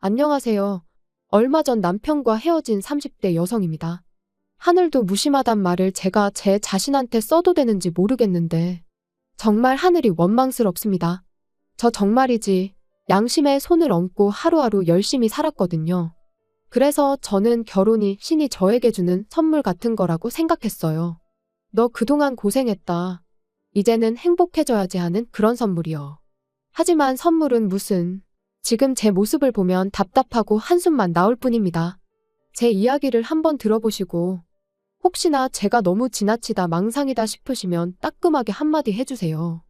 안녕하세요. 얼마 전 남편과 헤어진 30대 여성입니다. 하늘도 무심하단 말을 제가 제 자신한테 써도 되는지 모르겠는데 정말 하늘이 원망스럽습니다. 저 정말이지 양심에 손을 얹고 하루하루 열심히 살았거든요. 그래서 저는 결혼이 신이 저에게 주는 선물 같은 거라고 생각했어요. 너 그동안 고생했다. 이제는 행복해져야지 하는 그런 선물이요. 하지만 선물은 무슨, 지금 제 모습을 보면 답답하고 한숨만 나올 뿐입니다. 제 이야기를 한번 들어보시고 혹시나 제가 너무 지나치다 망상이다 싶으시면 따끔하게 한마디 해주세요.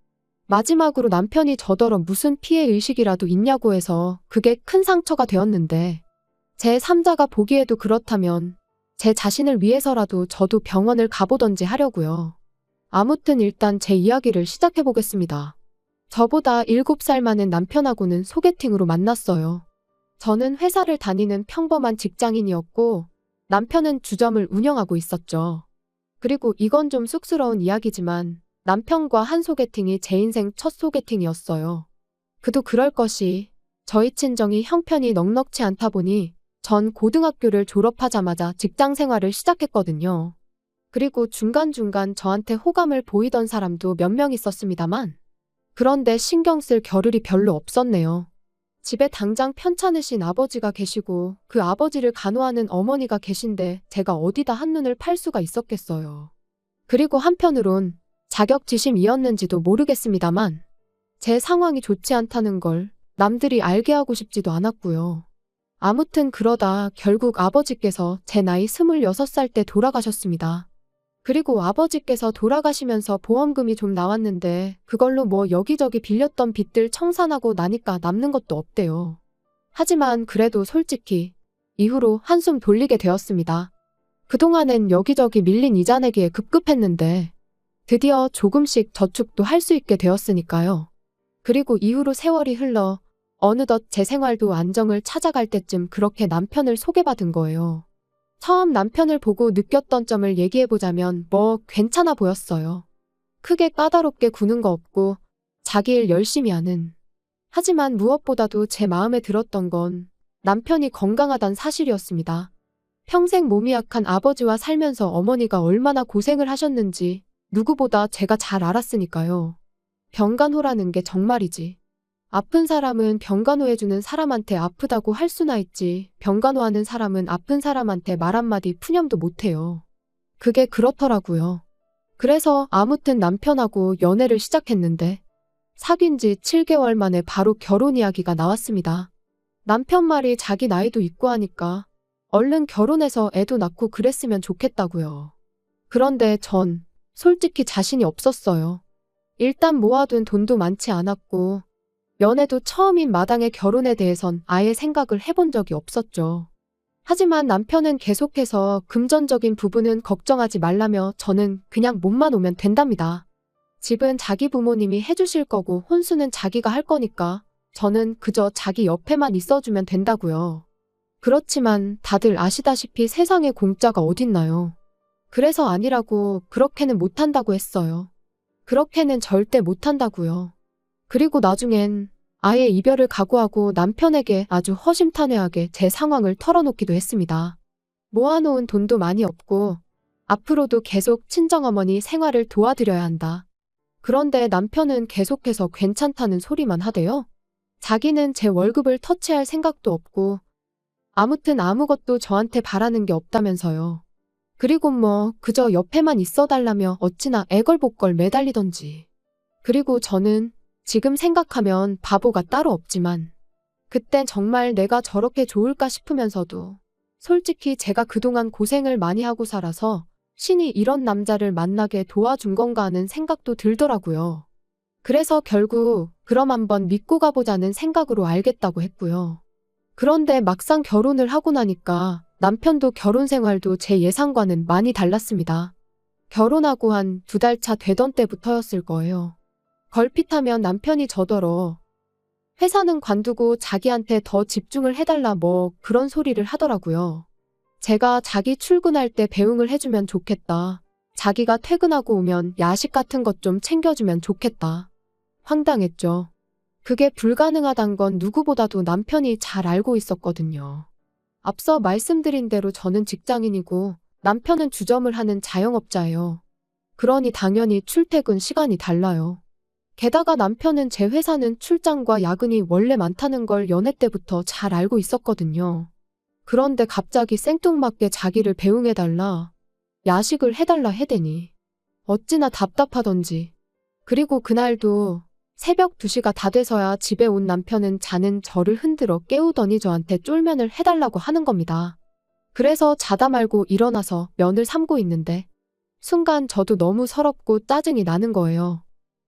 마지막으로 남편이 저더러 무슨 피해 의식이라도 있냐고 해서 그게 큰 상처가 되었는데 제 3자가 보기에도 그렇다면 제 자신을 위해서라도 저도 병원을 가보던지 하려고요. 아무튼 일단 제 이야기를 시작해보겠습니다. 저보다 7살 많은 남편하고는 소개팅으로 만났어요. 저는 회사를 다니는 평범한 직장인이었고 남편은 주점을 운영하고 있었죠. 그리고 이건 좀 쑥스러운 이야기지만 남편과 한 소개팅이 제 인생 첫 소개팅이었어요. 그도 그럴 것이 저희 친정이 형편이 넉넉치 않다 보니 전 고등학교를 졸업하자마자 직장 생활을 시작했거든요. 그리고 중간중간 저한테 호감을 보이던 사람도 몇 명 있었습니다만 그런데 신경 쓸 겨를이 별로 없었네요. 집에 당장 편찮으신 아버지가 계시고 그 아버지를 간호하는 어머니가 계신데 제가 어디다 한눈을 팔 수가 있었겠어요. 그리고 한편으론 자격지심이었는지도 모르겠습니다만 제 상황이 좋지 않다는 걸 남들이 알게 하고 싶지도 않았고요. 아무튼 그러다 결국 아버지께서 제 나이 26살 때 돌아가셨습니다. 그리고 아버지께서 돌아가시면서 보험금이 좀 나왔는데 그걸로 뭐 여기저기 빌렸던 빚들 청산하고 나니까 남는 것도 없대요. 하지만 그래도 솔직히 이후로 한숨 돌리게 되었습니다. 그동안엔 여기저기 밀린 이자 내기에 급급했는데 드디어 조금씩 저축도 할 수 있게 되었으니까요. 그리고 이후로 세월이 흘러 어느덧 제 생활도 안정을 찾아갈 때쯤 그렇게 남편을 소개받은 거예요. 처음 남편을 보고 느꼈던 점을 얘기해보자면 뭐 괜찮아 보였어요. 크게 까다롭게 구는 거 없고 자기 일 열심히 하는. 하지만 무엇보다도 제 마음에 들었던 건 남편이 건강하단 사실이었습니다. 평생 몸이 약한 아버지와 살면서 어머니가 얼마나 고생을 하셨는지 누구보다 제가 잘 알았으니까요. 병간호라는 게 정말이지. 아픈 사람은 병간호해주는 사람한테 아프다고 할 수나 있지 병간호하는 사람은 아픈 사람한테 말 한마디 푸념도 못해요. 그게 그렇더라고요. 그래서 아무튼 남편하고 연애를 시작했는데 사귄 지 7개월 만에 바로 결혼 이야기가 나왔습니다. 남편 말이 자기 나이도 있고 하니까 얼른 결혼해서 애도 낳고 그랬으면 좋겠다고요. 그런데 전 솔직히 자신이 없었어요. 일단 모아둔 돈도 많지 않았고 연애도 처음인 마당에 결혼에 대해선 아예 생각을 해본 적이 없었죠. 하지만 남편은 계속해서 금전적인 부분은 걱정하지 말라며 저는 그냥 몸만 오면 된답니다. 집은 자기 부모님이 해주실 거고 혼수는 자기가 할 거니까 저는 그저 자기 옆에만 있어주면 된다고요. 그렇지만 다들 아시다시피 세상에 공짜가 어딨나요. 그래서 아니라고 그렇게는 못한다고 했어요. 그렇게는 절대 못한다고요. 그리고 나중엔 아예 이별을 각오하고 남편에게 아주 허심탄회하게 제 상황을 털어놓기도 했습니다. 모아놓은 돈도 많이 없고 앞으로도 계속 친정어머니 생활을 도와드려야 한다. 그런데 남편은 계속해서 괜찮다는 소리만 하대요. 자기는 제 월급을 터치할 생각도 없고 아무튼 아무것도 저한테 바라는 게 없다면서요. 그리고 뭐 그저 옆에만 있어달라며 어찌나 애걸복걸 매달리던지. 그리고 저는 지금 생각하면 바보가 따로 없지만 그땐 정말 내가 저렇게 좋을까 싶으면서도 솔직히 제가 그동안 고생을 많이 하고 살아서 신이 이런 남자를 만나게 도와준 건가 하는 생각도 들더라고요. 그래서 결국 그럼 한번 믿고 가보자는 생각으로 알겠다고 했고요. 그런데 막상 결혼을 하고 나니까 남편도 결혼 생활도 제 예상과는 많이 달랐습니다. 결혼하고 한 2달 차 되던 때부터였을 거예요. 걸핏하면 남편이 저더러 회사는 관두고 자기한테 더 집중을 해달라 뭐 그런 소리를 하더라고요. 제가 자기 출근할 때 배웅을 해주면 좋겠다. 자기가 퇴근하고 오면 야식 같은 것 좀 챙겨주면 좋겠다. 황당했죠. 그게 불가능하단 건 누구보다도 남편이 잘 알고 있었거든요. 앞서 말씀드린 대로 저는 직장인이고 남편은 주점을 하는 자영업자예요. 그러니 당연히 출퇴근 시간이 달라요. 게다가 남편은 제 회사는 출장과 야근이 원래 많다는 걸 연애 때부터 잘 알고 있었거든요. 그런데 갑자기 생뚱맞게 자기를 배웅해달라, 야식을 해달라 해대니 어찌나 답답하던지. 그리고 그날도 새벽 2시가 다 돼서야 집에 온 남편은 자는 저를 흔들어 깨우더니 저한테 쫄면을 해달라고 하는 겁니다. 그래서 자다 말고 일어나서 면을 삶고 있는데 순간 저도 너무 서럽고 짜증이 나는 거예요.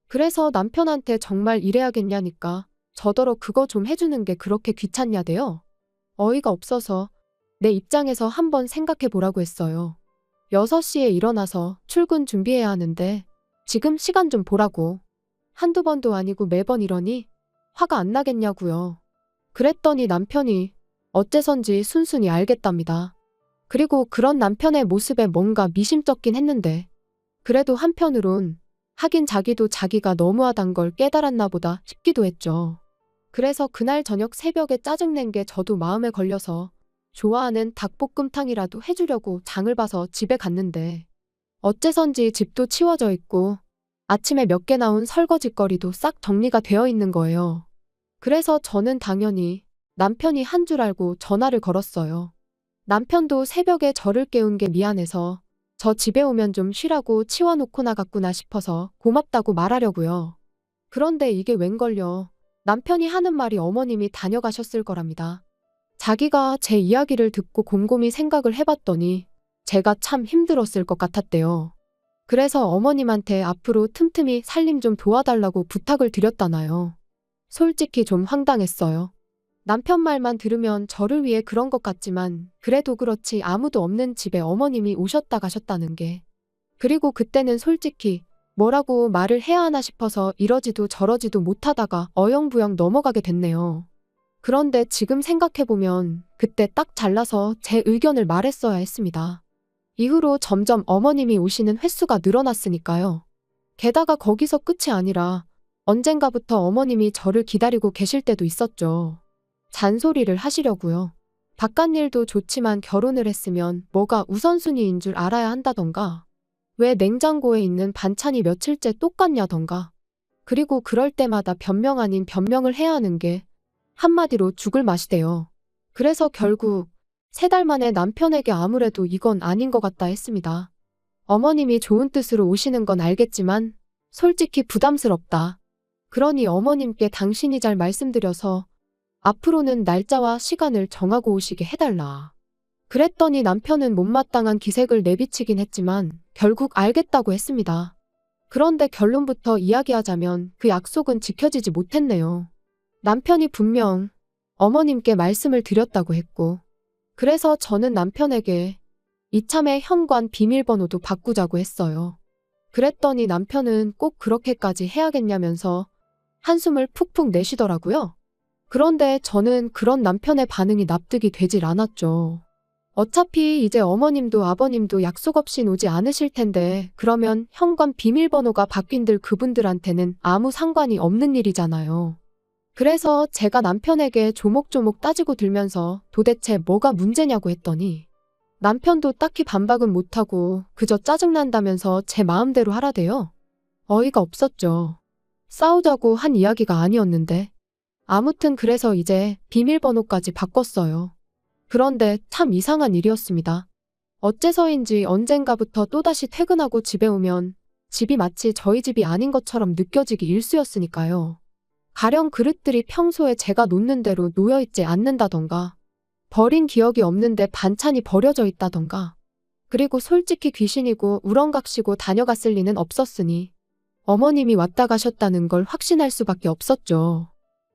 그래서 남편한테 정말 이래야겠냐니까 저더러 그거 좀 해주는 게 그렇게 귀찮냐대요. 어이가 없어서 내 입장에서 한번 생각해 보라고 했어요. 6시에 일어나서 출근 준비해야 하는데 지금 시간 좀 보라고. 한두 번도 아니고 매번 이러니 화가 안 나겠냐고요. 그랬더니 남편이 어째선지 순순히 알겠답니다. 그리고 그런 남편의 모습에 뭔가 미심쩍긴 했는데 그래도 한편으론 하긴 자기도 자기가 너무하단 걸 깨달았나 보다 싶기도 했죠. 그래서 그날 저녁 새벽에 짜증낸 게 저도 마음에 걸려서 좋아하는 닭볶음탕이라도 해주려고 장을 봐서 집에 갔는데 어째선지 집도 치워져 있고 아침에 몇 개 나온 설거지거리도 싹 정리가 되어 있는 거예요. 그래서 저는 당연히 남편이 한 줄 알고 전화를 걸었어요. 남편도 새벽에 저를 깨운 게 미안해서 저 집에 오면 좀 쉬라고 치워놓고 나갔구나 싶어서 고맙다고 말하려고요. 그런데 이게 웬걸요. 남편이 하는 말이 어머님이 다녀가셨을 거랍니다. 자기가 제 이야기를 듣고 곰곰이 생각을 해봤더니 제가 참 힘들었을 것 같았대요. 그래서 어머님한테 앞으로 틈틈이 살림 좀 도와달라고 부탁을 드렸다나요. 솔직히 좀 황당했어요. 남편 말만 들으면 저를 위해 그런 것 같지만 그래도 그렇지 아무도 없는 집에 어머님이 오셨다 가셨다는 게. 그리고 그때는 솔직히 뭐라고 말을 해야 하나 싶어서 이러지도 저러지도 못하다가 어영부영 넘어가게 됐네요. 그런데 지금 생각해보면 그때 딱 잘라서 제 의견을 말했어야 했습니다. 이후로 점점 어머님이 오시는 횟수가 늘어났으니까요. 게다가 거기서 끝이 아니라 언젠가부터 어머님이 저를 기다리고 계실 때도 있었죠. 잔소리를 하시려고요. 바깥일도 좋지만 결혼을 했으면 뭐가 우선순위인 줄 알아야 한다던가. 왜 냉장고에 있는 반찬이 며칠째 똑같냐던가. 그리고 그럴 때마다 변명 아닌 변명을 해야 하는 게 한마디로 죽을 맛이대요. 그래서 결국 3달 만에 남편에게 아무래도 이건 아닌 것 같다 했습니다. 어머님이 좋은 뜻으로 오시는 건 알겠지만 솔직히 부담스럽다. 그러니 어머님께 당신이 잘 말씀드려서 앞으로는 날짜와 시간을 정하고 오시게 해달라. 그랬더니 남편은 못마땅한 기색을 내비치긴 했지만 결국 알겠다고 했습니다. 그런데 결론부터 이야기하자면 그 약속은 지켜지지 못했네요. 남편이 분명 어머님께 말씀을 드렸다고 했고 그래서 저는 남편에게 이참에 현관 비밀번호도 바꾸자고 했어요. 그랬더니 남편은 꼭 그렇게까지 해야겠냐면서 한숨을 푹푹 내쉬더라고요. 그런데 저는 그런 남편의 반응이 납득이 되질 않았죠. 어차피 이제 어머님도 아버님도 약속 없이 오지 않으실 텐데 그러면 현관 비밀번호가 바뀐들 그분들한테는 아무 상관이 없는 일이잖아요. 그래서 제가 남편에게 조목조목 따지고 들면서 도대체 뭐가 문제냐고 했더니 남편도 딱히 반박은 못하고 그저 짜증난다면서 제 마음대로 하라대요. 어이가 없었죠. 싸우자고 한 이야기가 아니었는데. 아무튼 그래서 이제 비밀번호까지 바꿨어요. 그런데 참 이상한 일이었습니다. 어째서인지 언젠가부터 또다시 퇴근하고 집에 오면 집이 마치 저희 집이 아닌 것처럼 느껴지기 일쑤였으니까요. 가령 그릇들이 평소에 제가 놓는 대로 놓여있지 않는다던가 버린 기억이 없는데 반찬이 버려져 있다던가 그리고 솔직히 귀신이고 우렁각시고 다녀갔을 리는 없었으니 어머님이 왔다 가셨다는 걸 확신할 수밖에 없었죠.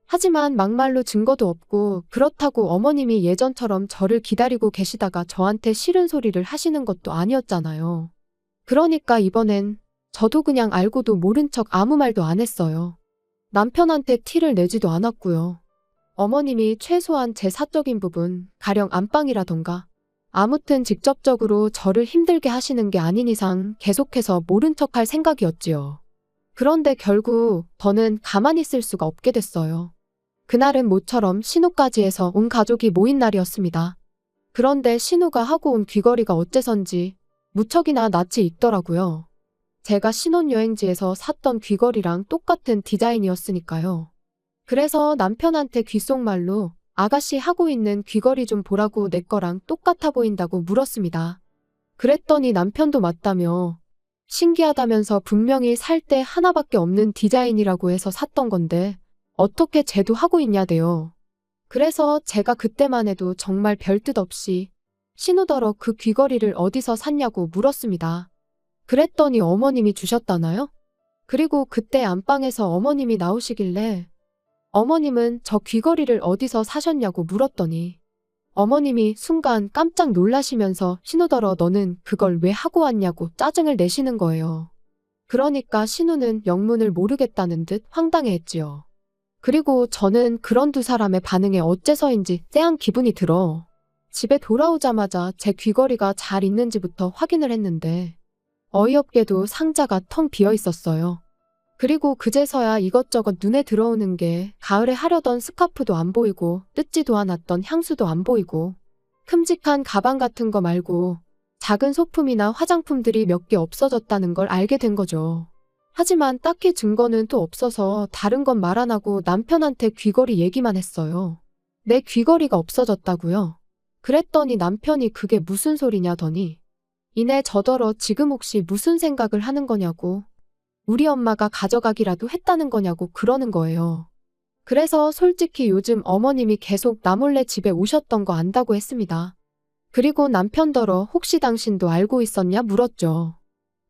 하지만 막말로 증거도 없고 그렇다고 어머님이 예전처럼 저를 기다리고 계시다가 저한테 싫은 소리를 하시는 것도 아니었잖아요. 그러니까 이번엔 저도 그냥 알고도 모른 척 아무 말도 안 했어요. 남편한테 티를 내지도 않았고요. 어머님이 최소한 제 사적인 부분, 가령 안방이라던가 아무튼 직접적으로 저를 힘들게 하시는 게 아닌 이상 계속해서 모른 척할 생각이었지요. 그런데 결국 저는 가만히 있을 수가 없게 됐어요. 그날은 모처럼 신우까지 해서 온 가족이 모인 날이었습니다. 그런데 신우가 하고 온 귀걸이가 어째선지 무척이나 낯이 익더라고요. 제가 신혼여행지에서 샀던 귀걸이랑 똑같은 디자인이었으니까요. 그래서 남편한테 귓속말로 아가씨 하고 있는 귀걸이 좀 보라고 내 거랑 똑같아 보인다고 물었습니다. 그랬더니 남편도 맞다며 신기하다면서 분명히 살 때 하나밖에 없는 디자인이라고 해서 샀던 건데 어떻게 쟤도 하고 있냐대요. 그래서 제가 그때만 해도 정말 별뜻 없이 신우더러 그 귀걸이를 어디서 샀냐고 물었습니다. 그랬더니 어머님이 주셨다나요? 그리고 그때 안방에서 어머님이 나오시길래 어머님은 저 귀걸이를 어디서 사셨냐고 물었더니 어머님이 순간 깜짝 놀라시면서 신우더러 너는 그걸 왜 하고 왔냐고 짜증을 내시는 거예요. 그러니까 신우는 영문을 모르겠다는 듯 황당해했지요. 그리고 저는 그런 두 사람의 반응에 어째서인지 쎄한 기분이 들어 집에 돌아오자마자 제 귀걸이가 잘 있는지부터 확인을 했는데 어이없게도 상자가 텅 비어 있었어요. 그리고 그제서야 이것저것 눈에 들어오는 게 가을에 하려던 스카프도 안 보이고 뜯지도 않았던 향수도 안 보이고 큼직한 가방 같은 거 말고 작은 소품이나 화장품들이 몇 개 없어졌다는 걸 알게 된 거죠. 하지만 딱히 증거는 또 없어서 다른 건 말 안 하고 남편한테 귀걸이 얘기만 했어요. 내 귀걸이가 없어졌다고요? 그랬더니 남편이 그게 무슨 소리냐더니 이내 저더러 지금 혹시 무슨 생각을 하는 거냐고 우리 엄마가 가져가기라도 했다는 거냐고 그러는 거예요. 그래서 솔직히 요즘 어머님이 계속 나 몰래 집에 오셨던 거 안다고 했습니다. 그리고 남편더러 혹시 당신도 알고 있었냐 물었죠.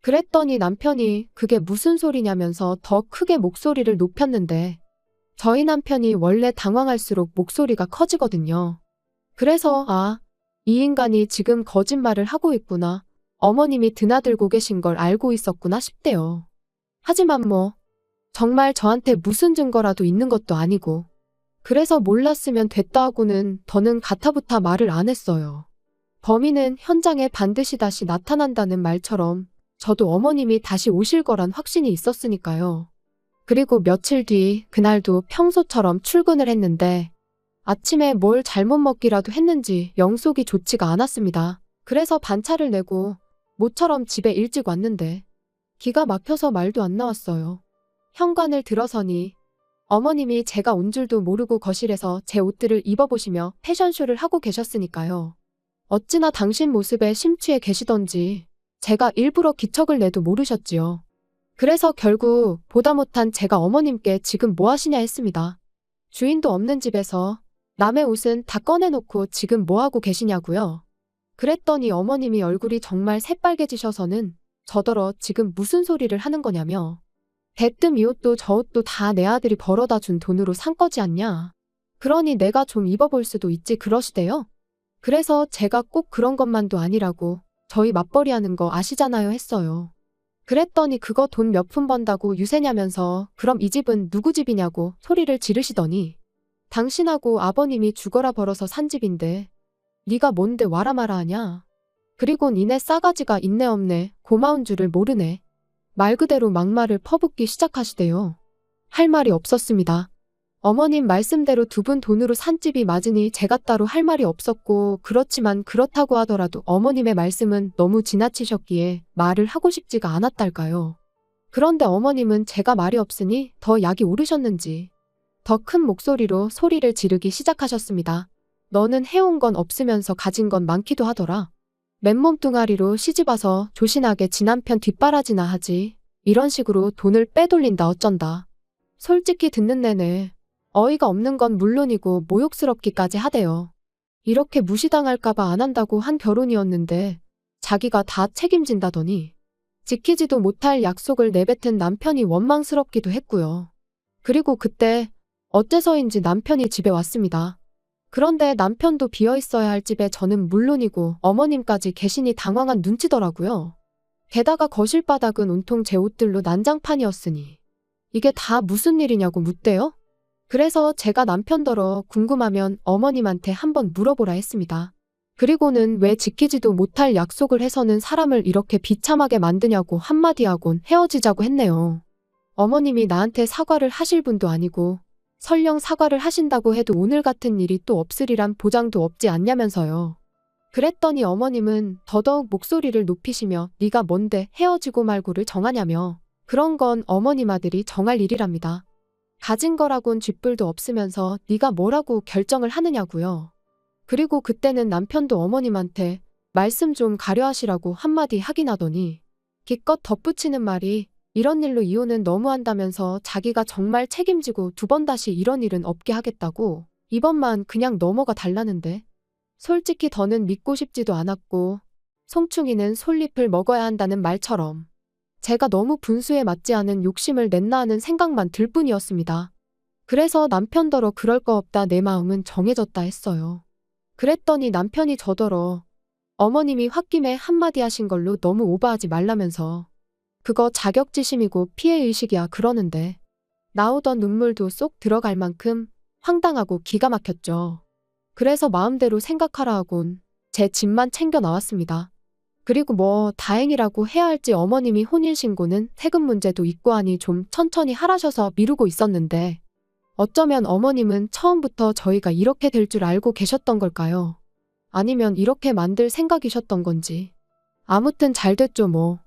그랬더니 남편이 그게 무슨 소리냐면서 더 크게 목소리를 높였는데 저희 남편이 원래 당황할수록 목소리가 커지거든요. 그래서 이 인간이 지금 거짓말을 하고 있구나. 어머님이 드나들고 계신 걸 알고 있었구나 싶대요. 하지만 정말 저한테 무슨 증거라도 있는 것도 아니고 그래서 몰랐으면 됐다 하고는 더는 가타부타 말을 안 했어요. 범인은 현장에 반드시 다시 나타난다는 말처럼 저도 어머님이 다시 오실 거란 확신이 있었으니까요. 그리고 며칠 뒤 그날도 평소처럼 출근을 했는데 아침에 뭘 잘못 먹기라도 했는지 영속이 좋지가 않았습니다. 그래서 반차를 내고 모처럼 집에 일찍 왔는데 기가 막혀서 말도 안 나왔어요. 현관을 들어서니 어머님이 제가 온 줄도 모르고 거실에서 제 옷들을 입어보시며 패션쇼를 하고 계셨으니까요. 어찌나 당신 모습에 심취해 계시던지 제가 일부러 기척을 내도 모르셨지요. 그래서 결국 보다 못한 제가 어머님께 지금 뭐 하시냐 했습니다. 주인도 없는 집에서 남의 옷은 다 꺼내놓고 지금 뭐 하고 계시냐고요. 그랬더니 어머님이 얼굴이 정말 새빨개지셔서는 저더러 지금 무슨 소리를 하는 거냐며 대뜸 이 옷도 저 옷도 다 내 아들이 벌어다 준 돈으로 산 거지 않냐. 그러니 내가 좀 입어볼 수도 있지 그러시대요. 그래서 제가 꼭 그런 것만도 아니라고 저희 맞벌이 하는 거 아시잖아요 했어요. 그랬더니 그거 돈 몇 푼 번다고 유세냐면서 그럼 이 집은 누구 집이냐고 소리를 지르시더니 당신하고 아버님이 죽어라 벌어서 산 집인데 네가 뭔데 와라 마라 하냐. 그리고 니네 싸가지가 있네 없네 고마운 줄을 모르네. 말 그대로 막말을 퍼붓기 시작하시대요. 할 말이 없었습니다. 어머님 말씀대로 두 분 돈으로 산 집이 맞으니 제가 따로 할 말이 없었고 그렇지만 그렇다고 하더라도 어머님의 말씀은 너무 지나치셨기에 말을 하고 싶지가 않았달까요. 그런데 어머님은 제가 말이 없으니 더 약이 오르셨는지 더 큰 목소리로 소리를 지르기 시작하셨습니다. 너는 해온 건 없으면서 가진 건 많기도 하더라. 맨몸 뚱아리로 시집와서 조신하게 지 남편 뒷바라지나 하지. 이런 식으로 돈을 빼돌린다 어쩐다. 솔직히 듣는 내내 어이가 없는 건 물론이고 모욕스럽기까지 하대요. 이렇게 무시당할까봐 안 한다고 한 결혼이었는데 자기가 다 책임진다더니 지키지도 못할 약속을 내뱉은 남편이 원망스럽기도 했고요. 그리고 그때 어째서인지 남편이 집에 왔습니다. 그런데 남편도 비어있어야 할 집에 저는 물론이고 어머님까지 계시니 당황한 눈치더라고요. 게다가 거실 바닥은 온통 제 옷들로 난장판이었으니 이게 다 무슨 일이냐고 묻대요. 그래서 제가 남편더러 궁금하면 어머님한테 한번 물어보라 했습니다. 그리고는 왜 지키지도 못할 약속을 해서는 사람을 이렇게 비참하게 만드냐고 한마디 하곤 헤어지자고 했네요. 어머님이 나한테 사과를 하실 분도 아니고 설령 사과를 하신다고 해도 오늘 같은 일이 또 없으리란 보장도 없지 않냐면서요. 그랬더니 어머님은 더더욱 목소리를 높이시며 네가 뭔데 헤어지고 말고를 정하냐며 그런 건 어머님 아들이 정할 일이랍니다. 가진 거라곤 쥐뿔도 없으면서 네가 뭐라고 결정을 하느냐고요. 그리고 그때는 남편도 어머님한테 말씀 좀 가려하시라고 한마디 하긴 하더니 기껏 덧붙이는 말이 이런 일로 이혼은 너무한다면서 자기가 정말 책임지고 두 번 다시 이런 일은 없게 하겠다고 이번만 그냥 넘어가 달라는데 솔직히 더는 믿고 싶지도 않았고 송충이는 솔잎을 먹어야 한다는 말처럼 제가 너무 분수에 맞지 않은 욕심을 냈나 하는 생각만 들 뿐이었습니다. 그래서 남편더러 그럴 거 없다 내 마음은 정해졌다 했어요. 그랬더니 남편이 저더러 어머님이 홧김에 한마디 하신 걸로 너무 오버하지 말라면서 그거 자격지심이고 피해의식이야 그러는데 나오던 눈물도 쏙 들어갈 만큼 황당하고 기가 막혔죠. 그래서 마음대로 생각하라 하곤 제 집만 챙겨 나왔습니다. 그리고 뭐 다행이라고 해야 할지 어머님이 혼인신고는 세금 문제도 있고 하니 좀 천천히 하라셔서 미루고 있었는데 어쩌면 어머님은 처음부터 저희가 이렇게 될 줄 알고 계셨던 걸까요? 아니면 이렇게 만들 생각이셨던 건지. 아무튼 잘 됐죠 뭐.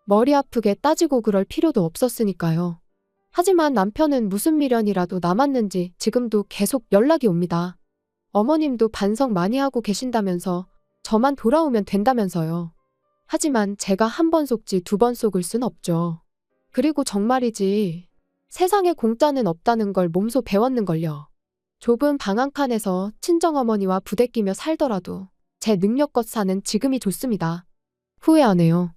머리 아프게 따지고 그럴 필요도 없었으니까요. 하지만 남편은 무슨 미련이라도 남았는지 지금도 계속 연락이 옵니다. 어머님도 반성 많이 하고 계신다면서 저만 돌아오면 된다면서요. 하지만 제가 한 번 속지 두 번 속을 순 없죠. 그리고 정말이지 세상에 공짜는 없다는 걸 몸소 배웠는걸요. 좁은 방 한 칸에서 친정어머니와 부대끼며 살더라도 제 능력껏 사는 지금이 좋습니다. 후회 안 해요.